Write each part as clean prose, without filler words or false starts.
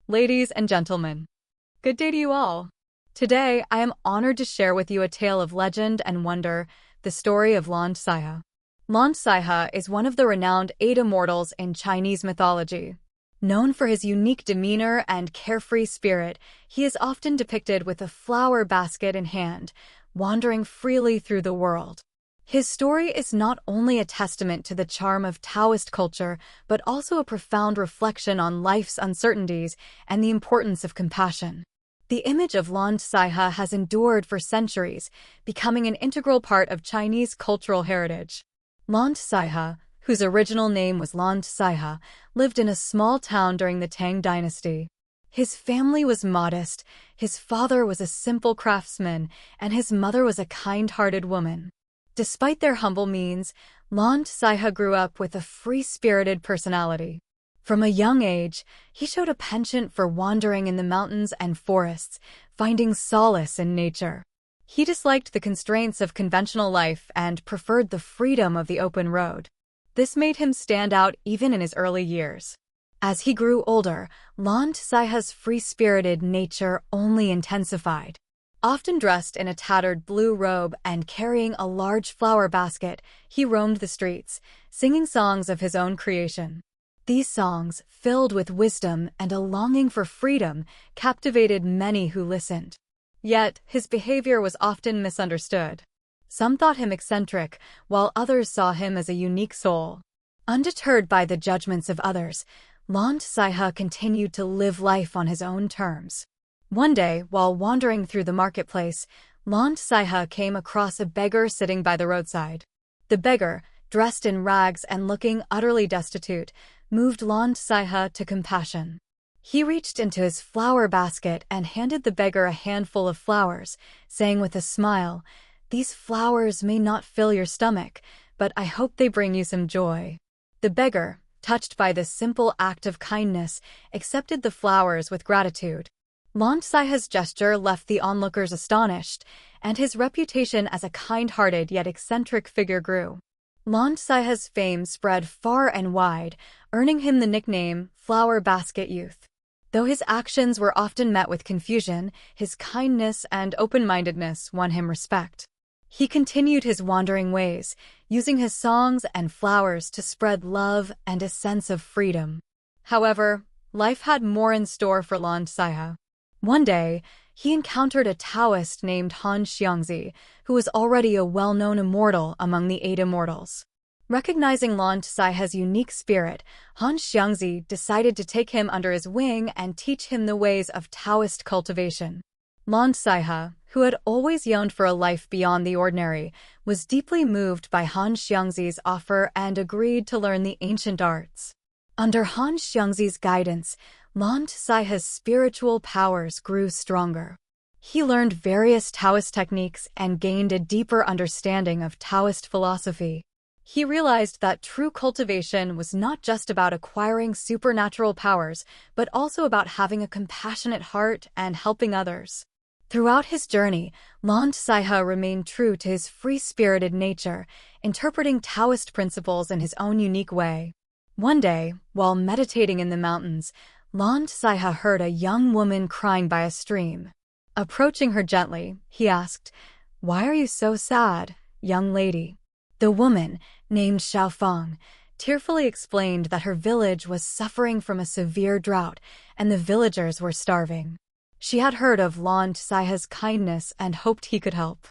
Ladies and gentlemen, good day to you all. Today, I am honored to share with you a tale of legend and wonder, the story of Lan Caihe. Lan Caihe is one of the renowned Eight Immortals in Chinese mythology. Known for his unique demeanor and carefree spirit, he is often depicted with a flower basket in hand, wandering freely through the world. His story is not only a testament to the charm of Taoist culture, but also a profound reflection on life's uncertainties and the importance of compassion. The image of Lan Caihe has endured for centuries, becoming an integral part of Chinese cultural heritage. Lan Caihe, whose original name was Lan Caihe, lived in a small town during the Tang dynasty. His family was modest, his father was a simple craftsman, and his mother was a kind-hearted woman. Despite their humble means, Lan Caihe grew up with a free-spirited personality. From a young age, he showed a penchant for wandering in the mountains and forests, finding solace in nature. He disliked the constraints of conventional life and preferred the freedom of the open road. This made him stand out even in his early years. As he grew older, Lan Caihe's free-spirited nature only intensified. Often dressed in a tattered blue robe and carrying a large flower basket, he roamed the streets, singing songs of his own creation. These songs, filled with wisdom and a longing for freedom, captivated many who listened. Yet, his behavior was often misunderstood. Some thought him eccentric, while others saw him as a unique soul. Undeterred by the judgments of others, Lan Caihe continued to live life on his own terms. One day, while wandering through the marketplace, Lan Caihe came across a beggar sitting by the roadside. The beggar, dressed in rags and looking utterly destitute, moved Lan Caihe to compassion. He reached into his flower basket and handed the beggar a handful of flowers, saying with a smile, "These flowers may not fill your stomach, but I hope they bring you some joy." The beggar, touched by this simple act of kindness, accepted the flowers with gratitude. Lan Caihe's gesture left the onlookers astonished, and his reputation as a kind-hearted yet eccentric figure grew. Lan Caihe's fame spread far and wide, earning him the nickname Flower Basket Youth. Though his actions were often met with confusion, his kindness and open-mindedness won him respect. He continued his wandering ways, using his songs and flowers to spread love and a sense of freedom. However, life had more in store for Lan Caihe. One day, he encountered a Taoist named Han Xiangzi, who was already a well-known immortal among the Eight Immortals. Recognizing Lan Caihe's unique spirit, Han Xiangzi decided to take him under his wing and teach him the ways of Taoist cultivation. Lan Caihe, who had always yearned for a life beyond the ordinary, was deeply moved by Han Xiangzi's offer and agreed to learn the ancient arts. Under Han Xiangzi's guidance, Lan Caihe's spiritual powers grew stronger. He learned various Taoist techniques and gained a deeper understanding of Taoist philosophy. He realized that true cultivation was not just about acquiring supernatural powers, but also about having a compassionate heart and helping others. Throughout his journey, Lan Caihe remained true to his free-spirited nature, interpreting Taoist principles in his own unique way. One day, while meditating in the mountains, Lan Caihe heard a young woman crying by a stream. Approaching her gently, he asked, "Why are you so sad, young lady?" The woman, named Xiaofang, tearfully explained that her village was suffering from a severe drought and the villagers were starving. She had heard of Lan Caihe's kindness and hoped he could help.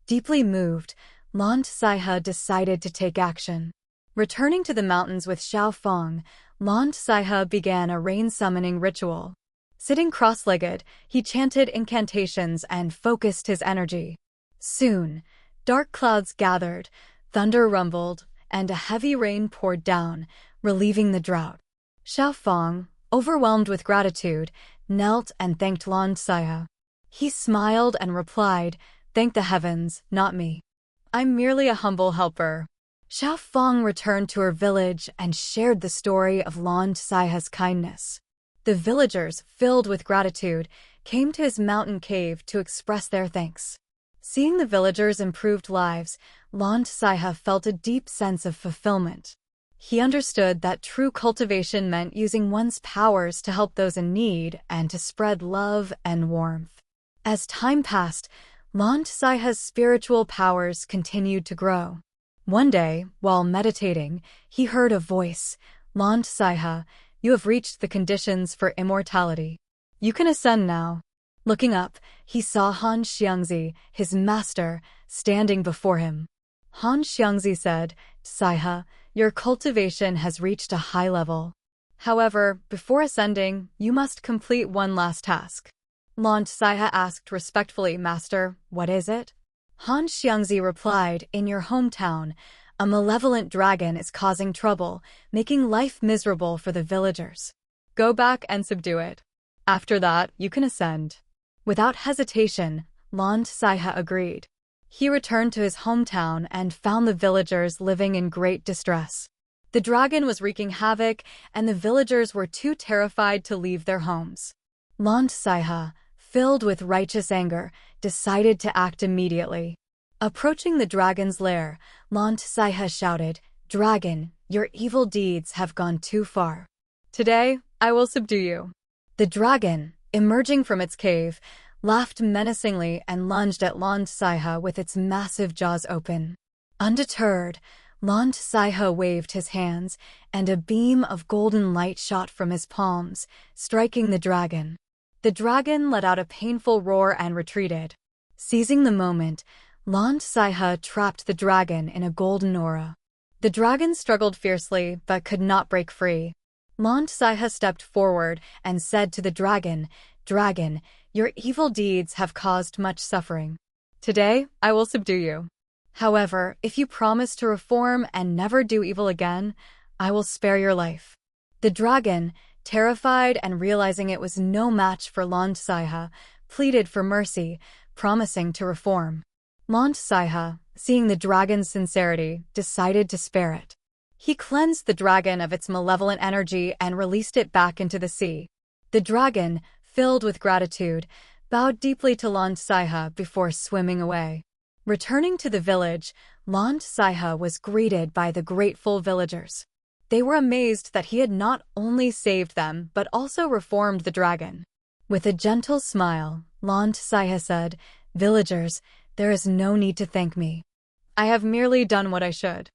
Deeply moved, Lan Caihe decided to take action. Returning to the mountains with Xiaofang, Lan Caihe began a rain-summoning ritual. Sitting cross-legged, he chanted incantations and focused his energy. Soon, dark clouds gathered, thunder rumbled, and a heavy rain poured down, relieving the drought. Xiaofang, overwhelmed with gratitude, knelt and thanked Lan Caihe. He smiled and replied, "Thank the heavens, not me. I'm merely a humble helper." Xiaofang returned to her village and shared the story of Lan Caihe's kindness. The villagers, filled with gratitude, came to his mountain cave to express their thanks. Seeing the villagers' improved lives, Lan Caihe felt a deep sense of fulfillment. He understood that true cultivation meant using one's powers to help those in need and to spread love and warmth. As time passed, Lan Caihe's spiritual powers continued to grow. One day, while meditating, he heard a voice. Lan Caihe, you have reached the conditions for immortality. You can ascend now. Looking up, he saw Han Xiangzi, his master, standing before him. Han Xiangzi said, Caihe, your cultivation has reached a high level. However, before ascending, you must complete one last task. Lan Caihe asked respectfully, Master, what is it? Han Xiangzi replied, in your hometown, a malevolent dragon is causing trouble, making life miserable for the villagers. Go back and subdue it. After that, you can ascend. Without hesitation, Lan Caihe agreed. He returned to his hometown and found the villagers living in great distress. The dragon was wreaking havoc, and the villagers were too terrified to leave their homes. Lan Caihe, filled with righteous anger, decided to act immediately. Approaching the dragon's lair, Lan Caihe shouted, Dragon, your evil deeds have gone too far. Today, I will subdue you. The dragon, emerging from its cave, laughed menacingly and lunged at Lan Caihe with its massive jaws open. Undeterred, Lan Caihe waved his hands, and a beam of golden light shot from his palms, striking the dragon. The dragon let out a painful roar and retreated. Seizing the moment, Lan Caihe trapped the dragon in a golden aura. The dragon struggled fiercely but could not break free. Lan Caihe stepped forward and said to the dragon, Dragon, your evil deeds have caused much suffering. Today, I will subdue you. However, if you promise to reform and never do evil again, I will spare your life. The dragon, terrified and realizing it was no match for Lan Caihe, pleaded for mercy, promising to reform. Lan Caihe, seeing the dragon's sincerity, decided to spare it. He cleansed the dragon of its malevolent energy and released it back into the sea. The dragon, filled with gratitude, bowed deeply to Lan Caihe before swimming away. Returning to the village, Lan Caihe was greeted by the grateful villagers. They were amazed that he had not only saved them but also reformed the dragon. With a gentle smile, Lan Caihe said, Villagers, there is no need to thank me. I have merely done what I should.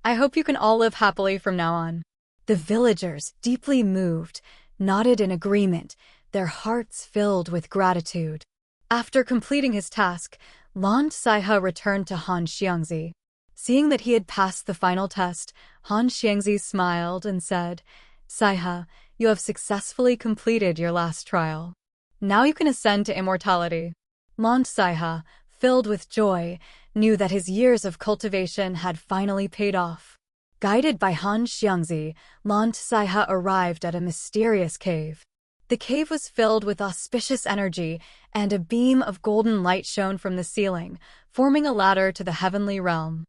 I hope you can all live happily from now on. The villagers, deeply moved, nodded in agreement, their hearts filled with gratitude. After completing his task, Lan Caihe returned to Han Xiangzi. Seeing that he had passed the final test, Han Xiangzi smiled and said, Caihe, you have successfully completed your last trial. Now you can ascend to immortality. Lan Caihe, filled with joy, knew that his years of cultivation had finally paid off. Guided by Han Xiangzi, Lan Caihe arrived at a mysterious cave. The cave was filled with auspicious energy, and a beam of golden light shone from the ceiling, forming a ladder to the heavenly realm.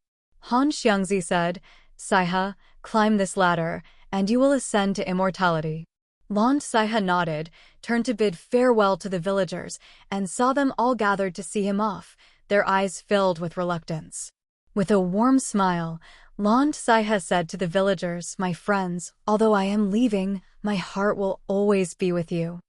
Han Xiangzi said, Caihe, climb this ladder, and you will ascend to immortality. Lan Caihe nodded, turned to bid farewell to the villagers, and saw them all gathered to see him off, their eyes filled with reluctance. With a warm smile, Lan Caihe said to the villagers, My friends, although I am leaving, my heart will always be with you.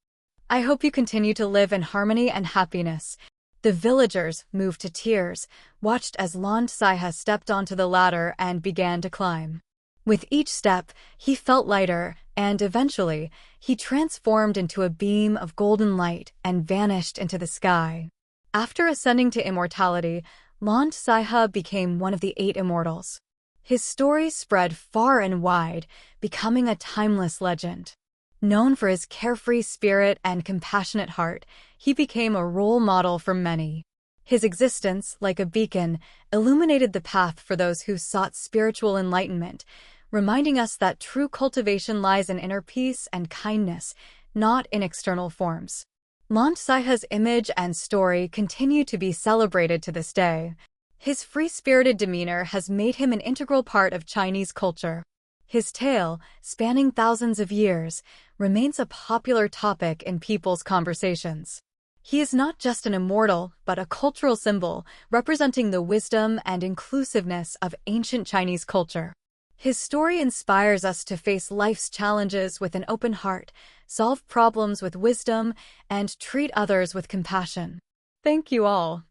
I hope you continue to live in harmony and happiness. The villagers, moved to tears, watched as Lan Caihe stepped onto the ladder and began to climb. With each step, he felt lighter, and eventually, he transformed into a beam of golden light and vanished into the sky. After ascending to immortality, Lan Caihe became one of the Eight Immortals. His story spread far and wide, becoming a timeless legend. Known for his carefree spirit and compassionate heart, he became a role model for many. His existence, like a beacon, illuminated the path for those who sought spiritual enlightenment, reminding us that true cultivation lies in inner peace and kindness, not in external forms. Lan Caihe's image and story continue to be celebrated to this day. His free-spirited demeanor has made him an integral part of Chinese culture. His tale, spanning thousands of years, remains a popular topic in people's conversations. He is not just an immortal, but a cultural symbol representing the wisdom and inclusiveness of ancient Chinese culture. His story inspires us to face life's challenges with an open heart, solve problems with wisdom, and treat others with compassion. Thank you all.